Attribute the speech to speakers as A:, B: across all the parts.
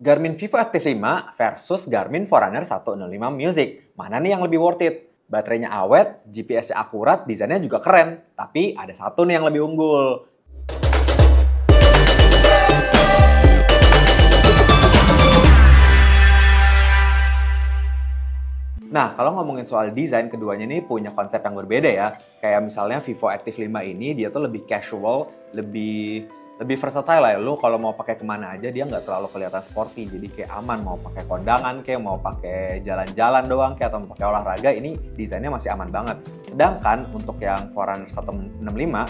A: Garmin Vivo Active 5 versus Garmin Forerunner 165 Music. Mana nih yang lebih worth it? Baterainya awet, GPS-nya akurat, desainnya juga keren. Tapi ada satu nih yang lebih unggul. Nah, kalau ngomongin soal desain, keduanya ini punya konsep yang berbeda ya. Kayak misalnya Vivo Active 5 ini, dia tuh lebih casual, lebih versatile lah ya. Lu kalau mau pakai kemana aja, dia nggak terlalu kelihatan sporty. Jadi kayak aman, mau pakai kondangan, kayak mau pakai jalan-jalan doang, kayak atau mau pakai olahraga, ini desainnya masih aman banget. Sedangkan untuk yang Forerunner 165,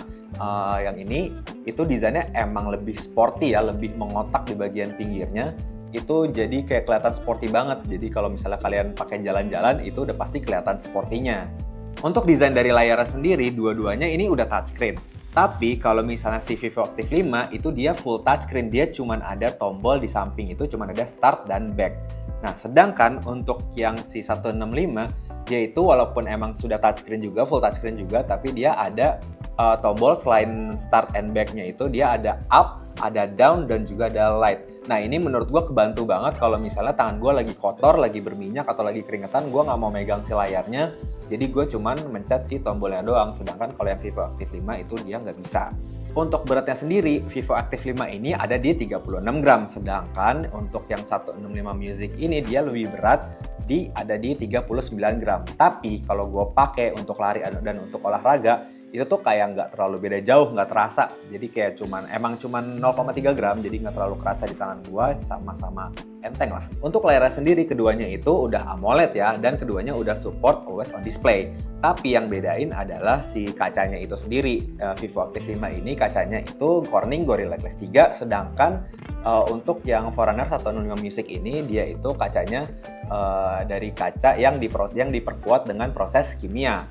A: yang ini, itu desainnya emang lebih sporty ya, lebih mengotak di bagian pinggirnya. Itu jadi kayak kelihatan sporty banget. Jadi kalau misalnya kalian pakai jalan-jalan, itu udah pasti kelihatan sportinya. Untuk desain dari layarnya sendiri, dua-duanya ini udah touchscreen. Tapi kalau misalnya si Vivo Active 5 itu dia full touchscreen, dia cuman ada tombol di samping itu cuman ada start dan back. Nah, sedangkan untuk yang si 165, dia itu walaupun emang sudah touchscreen juga, full touchscreen juga, tapi dia ada tombol selain start and back-nya itu dia ada up, ada down, dan juga ada light. Nah, ini menurut gue kebantu banget kalau misalnya tangan gue lagi kotor, lagi berminyak, atau lagi keringetan, gue nggak mau megang si layarnya, jadi gue cuman mencet si tombolnya doang. Sedangkan kalau yang Vivo Active 5 itu dia nggak bisa. Untuk beratnya sendiri, Vivo Active 5 ini ada di 36 gram, sedangkan untuk yang 165 Music ini dia lebih berat, ada di 39 gram. Tapi kalau gue pakai untuk lari dan untuk olahraga, itu tuh kayak nggak terlalu beda jauh, nggak terasa. Jadi kayak emang cuman 0,3 gram, jadi nggak terlalu kerasa di tangan gua, sama-sama enteng lah. Untuk layarnya sendiri, keduanya itu udah AMOLED ya, dan keduanya udah support Always On Display. Tapi yang bedain adalah si kacanya itu sendiri. Vivo Active 5 ini kacanya itu Corning Gorilla Glass 3, sedangkan untuk yang Forerunner 165 Music ini, dia itu kacanya dari kaca yang diperkuat dengan proses kimia.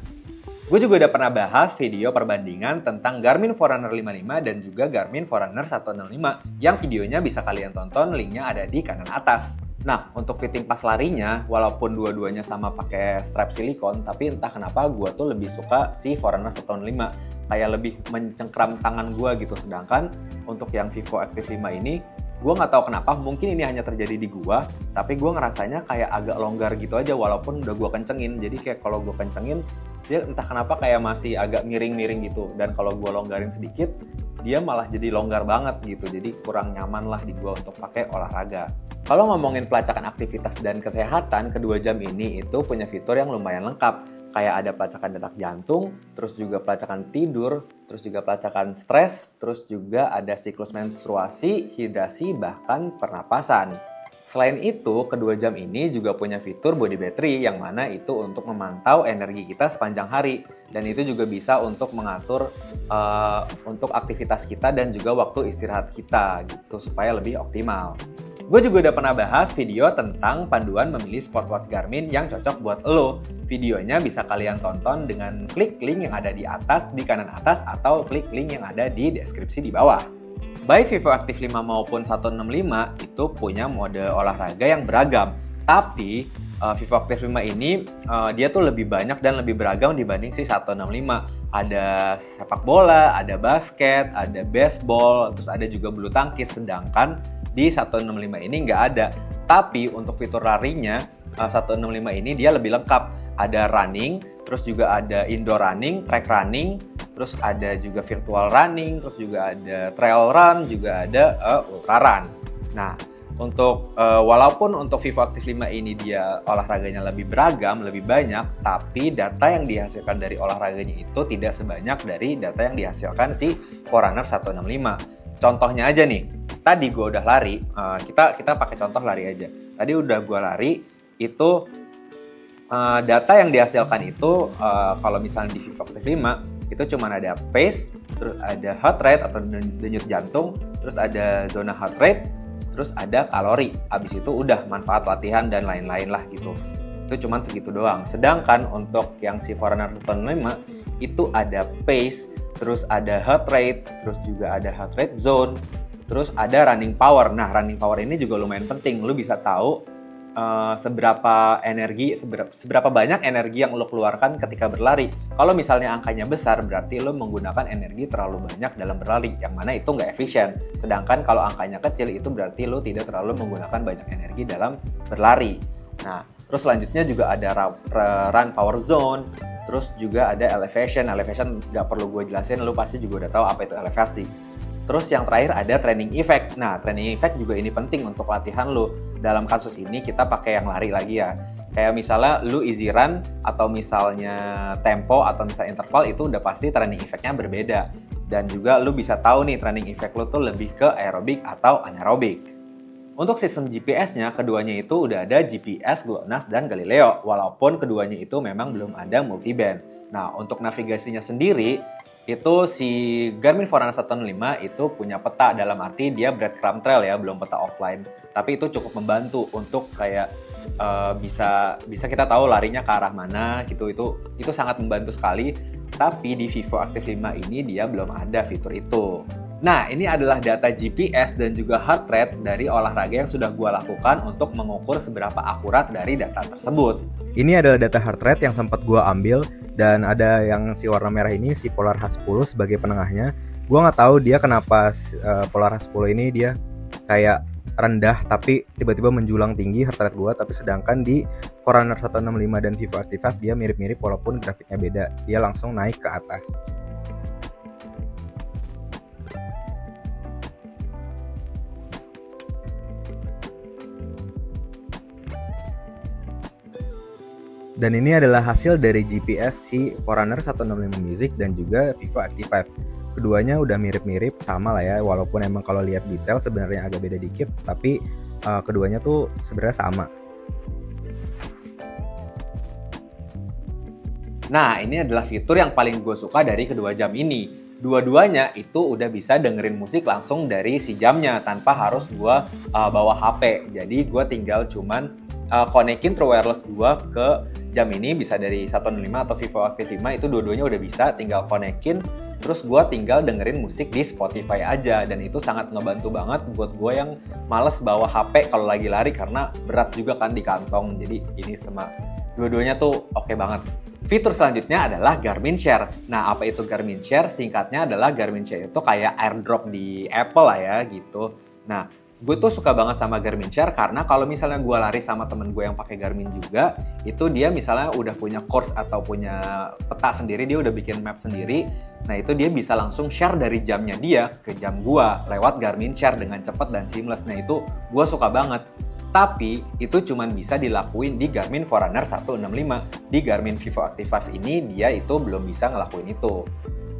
A: Gue juga udah pernah bahas video perbandingan tentang Garmin Forerunner 55 dan juga Garmin Forerunner 165 yang videonya bisa kalian tonton, linknya ada di kanan atas. Nah, untuk fitting pas larinya, walaupun dua-duanya sama pakai strap silikon, tapi entah kenapa gue tuh lebih suka si Forerunner 165. Kayak lebih mencengkram tangan gue gitu. Sedangkan untuk yang Vivo Active 5 ini, gue nggak tahu kenapa, mungkin ini hanya terjadi di gue, tapi gue ngerasanya kayak agak longgar gitu aja walaupun udah gue kencengin. Jadi kayak kalau gue kencengin, dia entah kenapa kayak masih agak miring-miring gitu. Dan kalau gue longgarin sedikit, dia malah jadi longgar banget gitu. Jadi kurang nyaman lah di gue untuk pakai olahraga. Kalau ngomongin pelacakan aktivitas dan kesehatan, kedua jam ini itu punya fitur yang lumayan lengkap. Kayak ada pelacakan detak jantung, terus juga pelacakan tidur, terus juga pelacakan stres, terus juga ada siklus menstruasi, hidrasi, bahkan pernapasan. Selain itu, kedua jam ini juga punya fitur body battery yang mana itu untuk memantau energi kita sepanjang hari. Dan itu juga bisa untuk mengatur untuk aktivitas kita dan juga waktu istirahat kita gitu supaya lebih optimal. Gue juga udah pernah bahas video tentang panduan memilih smartwatch Garmin yang cocok buat lo. Videonya bisa kalian tonton dengan klik link yang ada di atas, di kanan atas, atau klik link yang ada di deskripsi di bawah. Baik Vivo Active 5 maupun 165 itu punya mode olahraga yang beragam. Tapi Vivo Active 5 ini dia tuh lebih banyak dan lebih beragam dibanding si 165. Ada sepak bola, ada basket, ada baseball, terus ada juga bulu tangkis. Sedangkan di 165 ini nggak ada. Tapi untuk fitur larinya, 165 ini dia lebih lengkap. Ada running, terus juga ada indoor running, track running, terus ada juga virtual running, terus juga ada trail run, juga ada ultra run. Nah, untuk walaupun untuk Vivo Active 5 ini dia olahraganya lebih beragam, lebih banyak, tapi data yang dihasilkan dari olahraganya itu tidak sebanyak dari data yang dihasilkan si Forerunner 165. Contohnya aja nih, tadi gue udah lari, kita pakai contoh lari aja. Tadi udah gue lari, itu data yang dihasilkan itu kalau misalnya di Vivo Active 5 itu cuma ada pace, terus ada heart rate atau denyut jantung, terus ada zona heart rate, terus ada kalori. Abis itu udah manfaat latihan dan lain-lain lah gitu. Itu cuma segitu doang. Sedangkan untuk yang si Forerunner 165 itu ada pace, terus ada heart rate, terus juga ada heart rate zone, terus ada running power. Nah, running power ini juga lumayan penting. Lu bisa tahu seberapa banyak energi yang lo keluarkan ketika berlari. Kalau misalnya angkanya besar, berarti lo menggunakan energi terlalu banyak dalam berlari, yang mana itu nggak efisien. Sedangkan kalau angkanya kecil, itu berarti lo tidak terlalu menggunakan banyak energi dalam berlari. Nah, terus selanjutnya juga ada run power zone, terus juga ada elevation. Elevation nggak perlu gue jelasin, lo pasti juga udah tahu apa itu elevasi. Terus yang terakhir ada training effect. Nah, training effect juga ini penting untuk latihan lo. Dalam kasus ini kita pakai yang lari lagi ya. Kayak misalnya lu easy run atau misalnya tempo atau misalnya interval, itu udah pasti training effect-nya berbeda. Dan juga lu bisa tahu nih training effect lu tuh lebih ke aerobik atau anaerobik. Untuk sistem GPS-nya, keduanya itu udah ada GPS, GLONASS, dan Galileo. Walaupun keduanya itu memang belum ada multiband. Nah, untuk navigasinya sendiri, itu si Garmin Forerunner 165 itu punya peta, dalam arti dia breadcrumb trail ya, belum peta offline. Tapi itu cukup membantu untuk kayak bisa kita tahu larinya ke arah mana gitu. Itu sangat membantu sekali. Tapi di Vivo Active 5 ini dia belum ada fitur itu. Nah, ini adalah data GPS dan juga heart rate dari olahraga yang sudah gue lakukan untuk mengukur seberapa akurat dari data tersebut.
B: Ini adalah data heart rate yang sempat gue ambil, dan ada yang si warna merah ini, si Polar H10 sebagai penengahnya. Gue nggak tahu dia kenapa Polar H10 ini dia kayak rendah tapi tiba-tiba menjulang tinggi heart rate gue, tapi sedangkan di Forerunner 165 dan Vivo Active 5 dia mirip-mirip walaupun grafiknya beda, dia langsung naik ke atas. Dan ini adalah hasil dari GPS si Forerunner 165 Music dan juga Vivo Active 5. Keduanya udah mirip-mirip, sama lah ya, walaupun emang kalau lihat detail sebenarnya agak beda dikit, tapi keduanya tuh sebenarnya sama.
A: Nah, ini adalah fitur yang paling gue suka dari kedua jam ini. Dua-duanya itu udah bisa dengerin musik langsung dari si jamnya tanpa harus gue bawa HP. Jadi gue tinggal cuman konekin True Wireless gue ke jam ini, bisa dari 165 atau Vivo Active 5, itu dua-duanya udah bisa, tinggal konekin. Terus gue tinggal dengerin musik di Spotify aja, dan itu sangat ngebantu banget buat gue yang males bawa HP kalau lagi lari karena berat juga kan di kantong. Jadi ini dua-duanya tuh oke banget. Fitur selanjutnya adalah Garmin Share. Nah, apa itu Garmin Share? Singkatnya adalah Garmin Share itu kayak airdrop di Apple lah ya gitu. Nah, gue tuh suka banget sama Garmin Share karena kalau misalnya gue lari sama temen gue yang pakai Garmin juga, itu dia misalnya udah punya course atau punya peta sendiri, dia udah bikin map sendiri. Nah, itu dia bisa langsung share dari jamnya dia ke jam gue lewat Garmin Share dengan cepat dan seamless. Nah, itu gue suka banget. Tapi itu cuma bisa dilakuin di Garmin Forerunner 165. Di Garmin Vivo Active 5 ini dia itu belum bisa ngelakuin itu.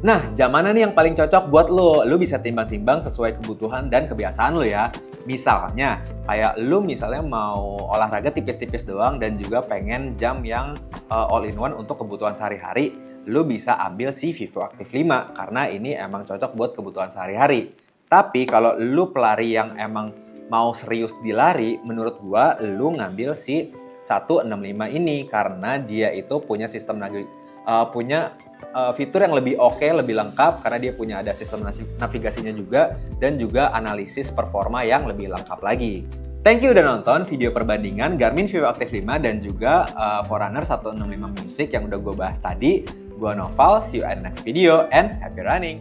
A: Nah, jam mana nih yang paling cocok buat lo? Lo bisa timbang-timbang sesuai kebutuhan dan kebiasaan lo ya. Misalnya, kayak lo misalnya mau olahraga tipis-tipis doang dan juga pengen jam yang all-in-one untuk kebutuhan sehari-hari, lo bisa ambil si Vivo Active 5 karena ini emang cocok buat kebutuhan sehari-hari. Tapi kalau lo pelari yang emang mau serius di lari, menurut gua lo ngambil si 165 ini karena dia itu punya sistem fitur yang lebih oke, lebih lengkap karena dia punya ada sistem navigasinya juga dan juga analisis performa yang lebih lengkap lagi. Thank you udah nonton video perbandingan Garmin Vivo Active 5 dan juga Forerunner 165 Music yang udah gue bahas tadi. Gue Noval, see you in next video and happy running!